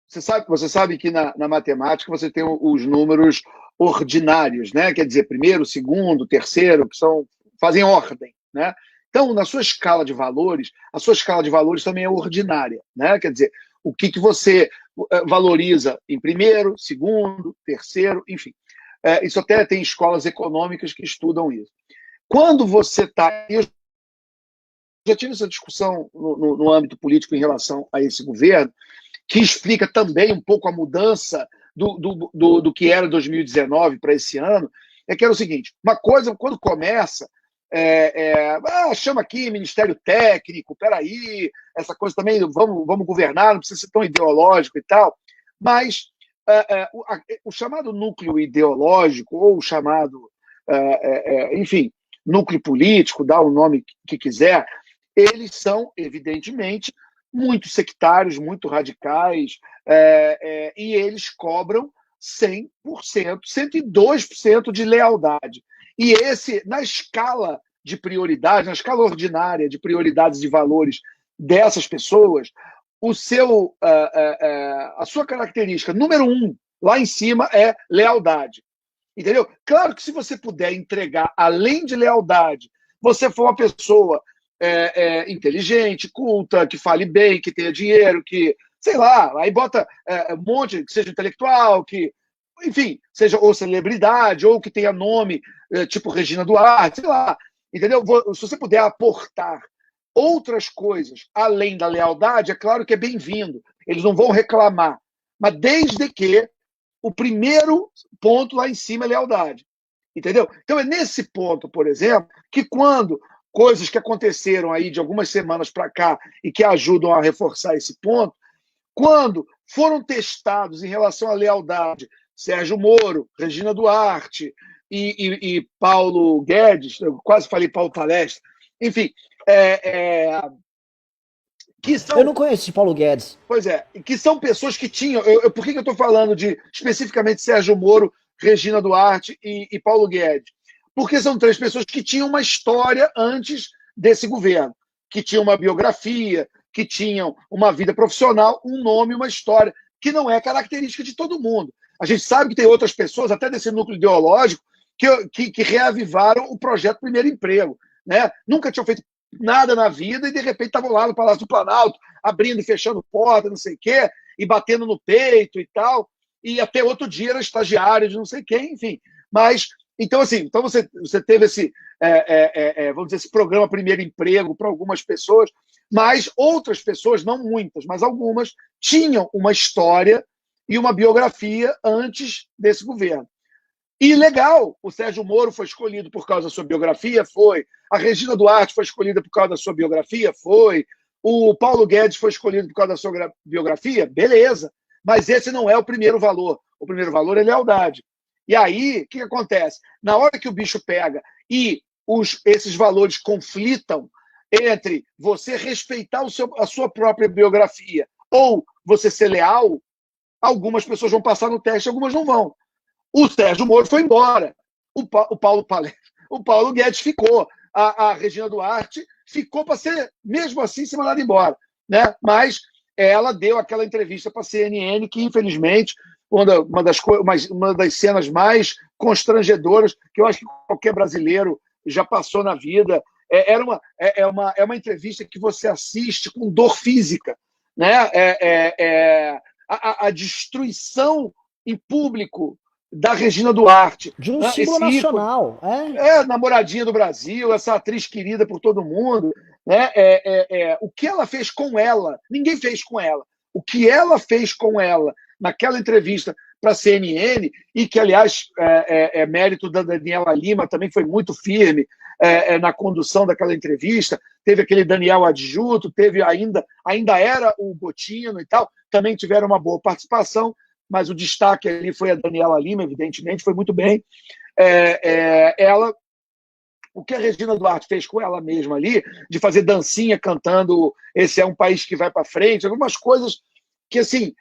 Você sabe que na matemática você tem os números ordinários, né? Quer dizer, primeiro, segundo, terceiro, fazem ordem, né? Então, na sua escala de valores, a sua escala de valores também é ordinária, né? Quer dizer, o que você valoriza em primeiro, segundo, terceiro, enfim. Isso até tem escolas econômicas que estudam isso. Quando você está... Eu já tive essa discussão no âmbito político em relação a esse governo, que explica também um pouco a mudança do que era 2019 para esse ano, que era o seguinte: uma coisa, quando começa, chama aqui Ministério Técnico, peraí, essa coisa também, vamos governar, não precisa ser tão ideológico e tal, mas o chamado núcleo ideológico, ou o chamado, enfim, núcleo político, dá o nome que quiser, eles são, evidentemente, muito sectários, muito radicais, e eles cobram 100%, 102% de lealdade. E na escala de prioridade, na escala ordinária de prioridades e valores dessas pessoas, a sua característica número 1, lá em cima, é lealdade. Entendeu? Claro que se você puder entregar, além de lealdade, você for uma pessoa inteligente, culta, que fale bem, que tenha dinheiro, que, sei lá, aí bota um monte, que seja intelectual, que, enfim, seja ou celebridade, ou que tenha nome, tipo Regina Duarte, sei lá, entendeu? Se você puder aportar outras coisas além da lealdade, é claro que é bem-vindo, eles não vão reclamar, mas desde que o primeiro ponto lá em cima é lealdade, entendeu? Então é nesse ponto, por exemplo, que quando coisas que aconteceram aí de algumas semanas para cá e que ajudam a reforçar esse ponto, quando foram testados em relação à lealdade Sérgio Moro, Regina Duarte e Paulo Guedes, eu quase falei Paulo Palestra, enfim, que são... Eu não conheço esse Paulo Guedes. Pois é, que são pessoas que tinham... por que eu estou falando de especificamente Sérgio Moro, Regina Duarte e Paulo Guedes? Porque são 3 pessoas que tinham uma história antes desse governo, que tinham uma biografia, que tinham uma vida profissional, um nome, uma história, que não é característica de todo mundo. A gente sabe que tem outras pessoas, até desse núcleo ideológico, que reavivaram o projeto Primeiro Emprego, né? Nunca tinham feito nada na vida e, de repente, estavam lá no Palácio do Planalto, abrindo e fechando porta, não sei o quê, e batendo no peito e tal, e até outro dia era estagiário de não sei quem, enfim. Mas... Então, assim, você teve esse, vamos dizer, esse programa Primeiro Emprego para algumas pessoas, mas outras pessoas, não muitas, mas algumas, tinham uma história e uma biografia antes desse governo. E legal, o Sérgio Moro foi escolhido por causa da sua biografia, foi. A Regina Duarte foi escolhida por causa da sua biografia, foi. O Paulo Guedes foi escolhido por causa da sua biografia, beleza. Mas esse não é o primeiro valor. O primeiro valor é lealdade. E aí, o que acontece? Na hora que o bicho pega e esses valores conflitam entre você respeitar a sua própria biografia ou você ser leal, algumas pessoas vão passar no teste, algumas não vão. O Sérgio Moro foi embora. O Paulo Guedes ficou. A Regina Duarte ficou para ser, mesmo assim, ser mandada embora. Né? Mas ela deu aquela entrevista para a CNN que, infelizmente, uma das cenas mais constrangedoras que eu acho que qualquer brasileiro já passou na vida. É uma entrevista que você assiste com dor física, né? A destruição em público da Regina Duarte. De um símbolo nacional. Namoradinha do Brasil, essa atriz querida por todo mundo. Né? O que ela fez com ela, ninguém fez com ela. O que ela fez com ela naquela entrevista para a CNN, e que, aliás, é mérito da Daniela Lima, também foi muito firme na condução daquela entrevista. Teve aquele Daniel Adjuto, teve ainda era o Botino e tal, também tiveram uma boa participação, mas o destaque ali foi a Daniela Lima, evidentemente, foi muito bem. O que a Regina Duarte fez com ela mesma ali, de fazer dancinha cantando Esse é um País que Vai para Frente, algumas coisas que, assim,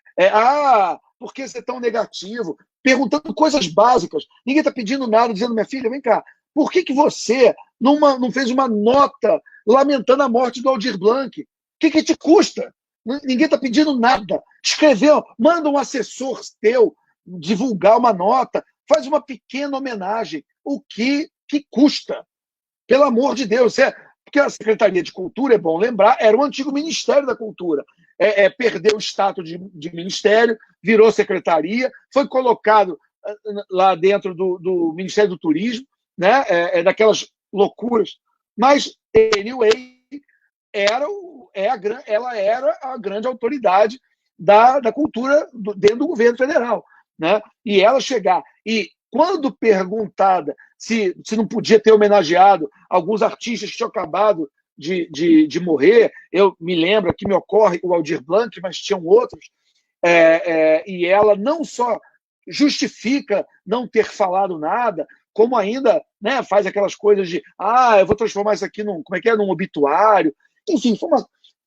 por que você é tão negativo? Perguntando coisas básicas. Ninguém está pedindo nada, dizendo, minha filha, vem cá, por que você não fez uma nota lamentando a morte do Aldir Blanc? O que te custa? Ninguém está pedindo nada. Escreveu, manda um assessor teu divulgar uma nota, faz uma pequena homenagem. O que custa? Pelo amor de Deus. Porque a Secretaria de Cultura, é bom lembrar, era o antigo Ministério da Cultura. Perdeu o status de ministério, virou secretaria, foi colocado lá dentro do Ministério do Turismo, né? Daquelas loucuras. Mas, anyway, ela era a grande autoridade da cultura dentro do governo federal. Né? E ela chegar. E quando perguntada se não podia ter homenageado alguns artistas que tinham acabado de morrer, eu me lembro, aqui me ocorre o Aldir Blanc, mas tinham outros, e ela não só justifica não ter falado nada, como ainda, né, faz aquelas coisas de eu vou transformar isso aqui num obituário. Enfim,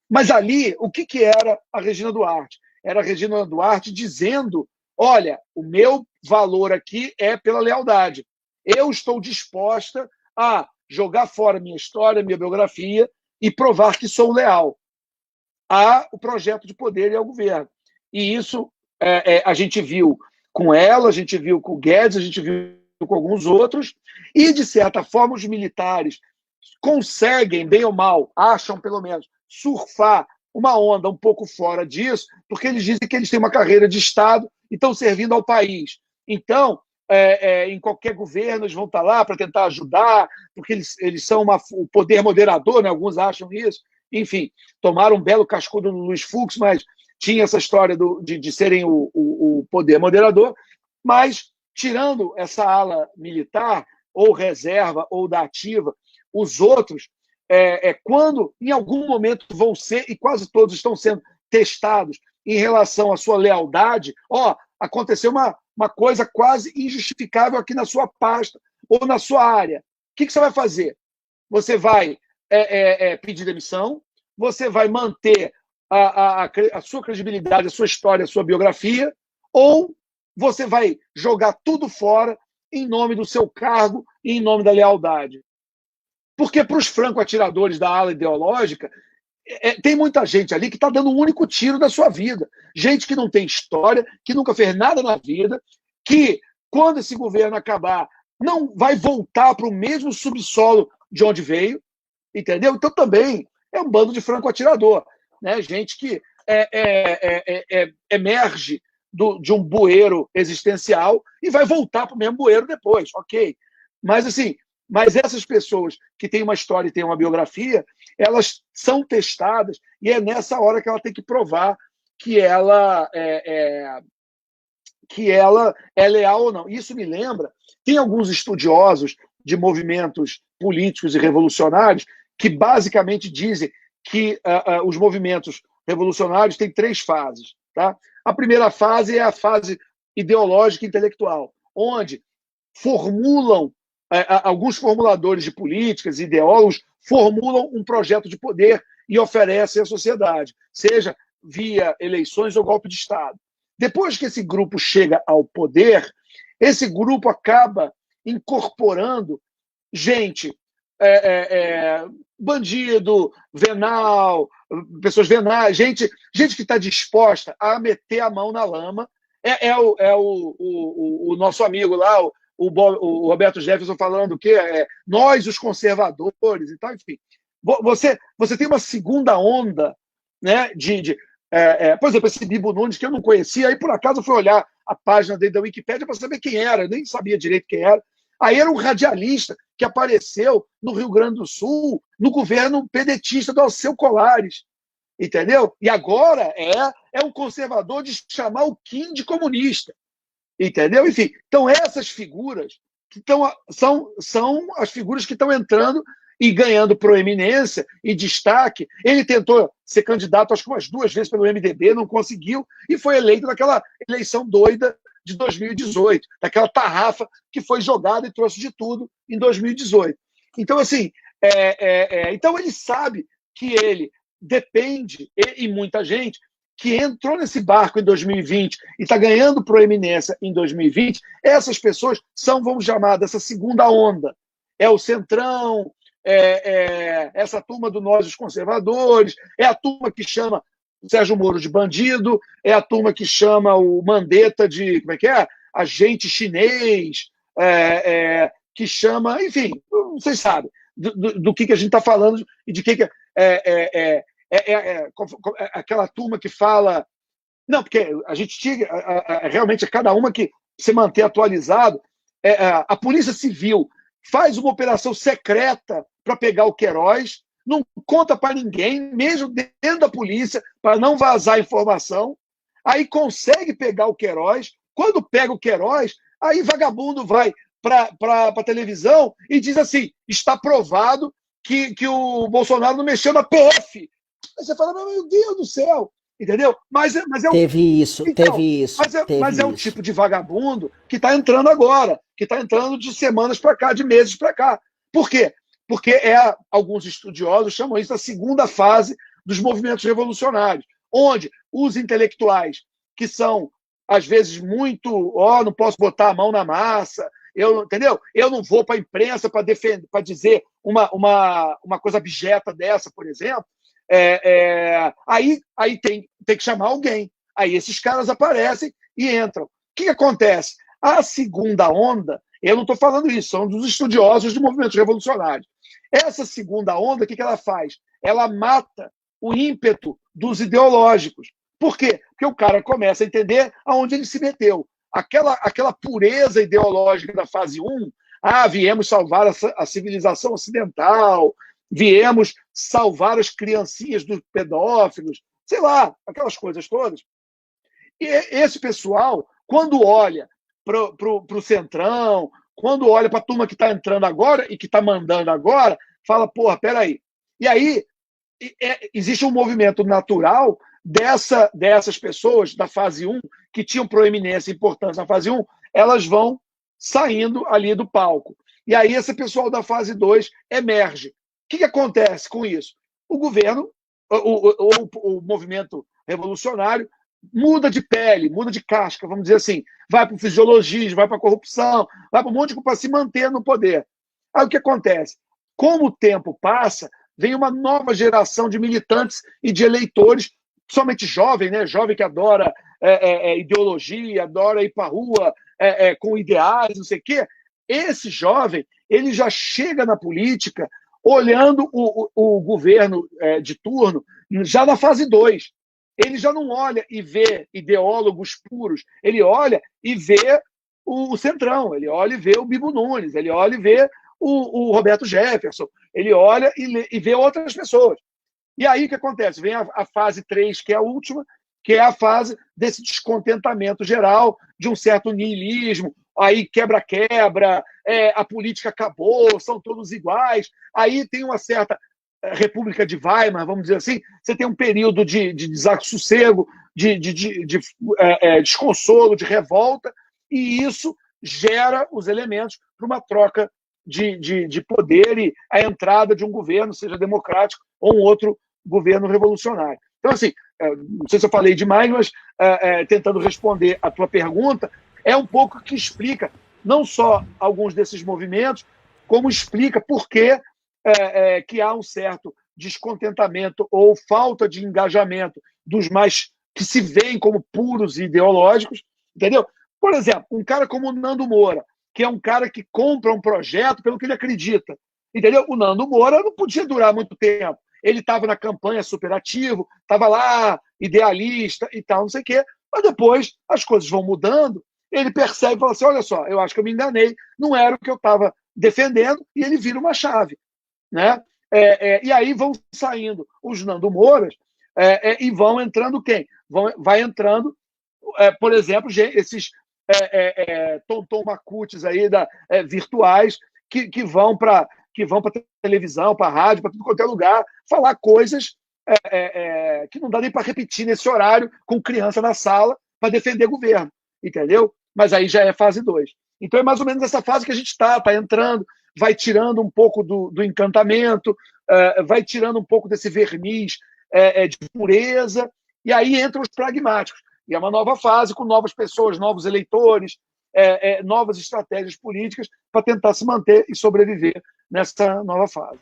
mas ali, o que era a Regina Duarte? Era a Regina Duarte dizendo: olha, o meu valor aqui é pela lealdade. Eu estou disposta a jogar fora minha história, minha biografia e provar que sou leal ao projeto de poder e ao governo. E isso a gente viu com ela, a gente viu com o Guedes, a gente viu com alguns outros, e, de certa forma, os militares conseguem, bem ou mal, acham pelo menos, surfar uma onda um pouco fora disso, porque eles dizem que eles têm uma carreira de Estado e estão servindo ao país. Então, em qualquer governo, eles vão estar lá para tentar ajudar, porque eles são o poder moderador, né? Alguns acham isso. Enfim, tomaram um belo cascudo no Luiz Fux, mas tinha essa história de serem o poder moderador. Mas, tirando essa ala militar, ou reserva, ou da ativa, os outros, quando em algum momento vão ser, e quase todos estão sendo testados em relação à sua lealdade, aconteceu uma coisa quase injustificável aqui na sua pasta ou na sua área. O que você vai fazer? Você vai pedir demissão, você vai manter a sua credibilidade, a sua história, a sua biografia, ou você vai jogar tudo fora em nome do seu cargo e em nome da lealdade. Porque para os franco-atiradores da ala ideológica, tem muita gente ali que está dando um único tiro da sua vida. Gente que não tem história, que nunca fez nada na vida, que, quando esse governo acabar, não vai voltar para o mesmo subsolo de onde veio, entendeu? Então, também é um bando de franco-atirador. Né? Gente que emerge de um bueiro existencial e vai voltar para o mesmo bueiro depois, ok. Mas, assim, essas pessoas que têm uma história e têm uma biografia, elas são testadas e é nessa hora que ela tem que provar que ela é leal ou não. Isso me lembra, tem alguns estudiosos de movimentos políticos e revolucionários que basicamente dizem que os movimentos revolucionários têm 3 fases. Tá? A primeira fase é a fase ideológica e intelectual, onde alguns formuladores de políticas, ideólogos, formulam um projeto de poder e oferecem à sociedade, seja via eleições ou golpe de Estado. Depois que esse grupo chega ao poder, esse grupo acaba incorporando gente, bandido, venal, pessoas venais, gente que está disposta a meter a mão na lama. O nosso amigo lá, o Roberto Jefferson, falando que nós, os conservadores e tal, enfim. Você tem uma segunda onda, né, por exemplo, esse Bibo Nunes, que eu não conhecia, aí por acaso eu fui olhar a página dele da Wikipédia para saber quem era, eu nem sabia direito quem era. Aí era um radialista que apareceu no Rio Grande do Sul, no governo pedetista do Alceu Colares, entendeu? E agora é um conservador de chamar o Kim de comunista, entendeu? Enfim, então essas figuras são as figuras que estão entrando e ganhando proeminência e destaque. Ele tentou ser candidato, acho que umas 2 vezes pelo MDB, não conseguiu, e foi eleito naquela eleição doida de 2018, daquela tarrafa que foi jogada e trouxe de tudo em 2018. Então, assim, então ele sabe que ele depende, e muita gente que entrou nesse barco em 2020 e está ganhando proeminência em 2020, essas pessoas são, vamos chamar, dessa segunda onda. É o Centrão, essa turma do Nós, os Conservadores, é a turma que chama o Sérgio Moro de bandido, é a turma que chama o Mandetta de, como é que é? Agente chinês, que chama, enfim, vocês sabem do que a gente está falando e de que aquela turma que fala. Não, porque a gente tinha realmente cada uma que se manter atualizado. A Polícia Civil faz uma operação secreta para pegar o Queiroz, não conta para ninguém, mesmo dentro da polícia, para não vazar informação. Aí consegue pegar o Queiroz. Quando pega o Queiroz, aí vagabundo vai para a televisão e diz assim: está provado que o Bolsonaro não mexeu na PF. Aí você fala: meu Deus do céu, entendeu? Mas teve isso. Mas é um tipo de vagabundo que está entrando agora, que está entrando de semanas para cá, de meses para cá. Por quê? Porque alguns estudiosos chamam isso da segunda fase dos movimentos revolucionários, onde os intelectuais, que são, às vezes, muito, não posso botar a mão na massa, entendeu? Eu não vou para a imprensa para defender, para dizer uma coisa abjeta dessa, por exemplo. Aí tem que chamar alguém. Aí esses caras aparecem e entram. O que acontece? A segunda onda, eu não estou falando isso, são dos estudiosos de movimentos revolucionários. Essa segunda onda, o que ela faz? Ela mata o ímpeto dos ideológicos. Por quê? Porque o cara começa a entender aonde ele se meteu. Aquela pureza ideológica da fase 1, viemos salvar a civilização ocidental, viemos salvar as criancinhas dos pedófilos, sei lá, aquelas coisas todas. E esse pessoal, quando olha para o Centrão, quando olha para a turma que está entrando agora e que está mandando agora, fala: porra, peraí. E aí existe um movimento natural dessas pessoas da fase 1, que tinham proeminência e importância na fase 1, elas vão saindo ali do palco. E aí esse pessoal da fase 2 emerge. O que acontece com isso? O governo, o movimento revolucionário, muda de pele, muda de casca, vamos dizer assim. Vai para o fisiologismo, vai para a corrupção, vai para um monte de coisa para se manter no poder. Aí o que acontece? Como o tempo passa, vem uma nova geração de militantes e de eleitores, somente jovem, né? Jovem que adora ideologia, adora ir para a rua com ideais, não sei o quê. Esse jovem, ele já chega na política olhando o governo de turno já na fase 2. Ele já não olha e vê ideólogos puros, ele olha e vê o Centrão, ele olha e vê o Bibo Nunes, ele olha e vê o Roberto Jefferson, ele olha e vê outras pessoas. E aí o que acontece? Vem a fase 3, que é a última, que é a fase desse descontentamento geral, de um certo niilismo, aí quebra-quebra, a política acabou, são todos iguais, aí tem uma certa República de Weimar, vamos dizer assim, você tem um período de desassossego, de desconsolo, de revolta, e isso gera os elementos para uma troca de poder e a entrada de um governo, seja democrático ou um outro governo revolucionário. Então, assim, não sei se eu falei demais, mas tentando responder a tua pergunta, é um pouco que explica não só alguns desses movimentos, como explica por que que há um certo descontentamento ou falta de engajamento dos mais que se veem como puros e ideológicos, entendeu? Por exemplo, um cara como o Nando Moura, que é um cara que compra um projeto pelo que ele acredita, entendeu? O Nando Moura não podia durar muito tempo. Ele estava na campanha super ativo, estava lá, idealista e tal, não sei o quê, mas depois as coisas vão mudando, ele percebe e fala assim: olha só, eu acho que eu me enganei, não era o que eu estava defendendo, e ele vira uma chave. Né? E aí vão saindo os Nando Mouras e vão entrando quem? Vai entrando, por exemplo, esses Tonton Macutes aí virtuais que vão para televisão, para rádio, para tudo quanto é lugar, falar coisas que não dá nem para repetir nesse horário com criança na sala para defender governo, entendeu? Mas aí já é fase 2. Então é mais ou menos essa fase que a gente está entrando, vai tirando um pouco do encantamento, vai tirando um pouco desse verniz de pureza, e aí entram os pragmáticos. E é uma nova fase com novas pessoas, novos eleitores, novas estratégias políticas para tentar se manter e sobreviver nessa nova fase.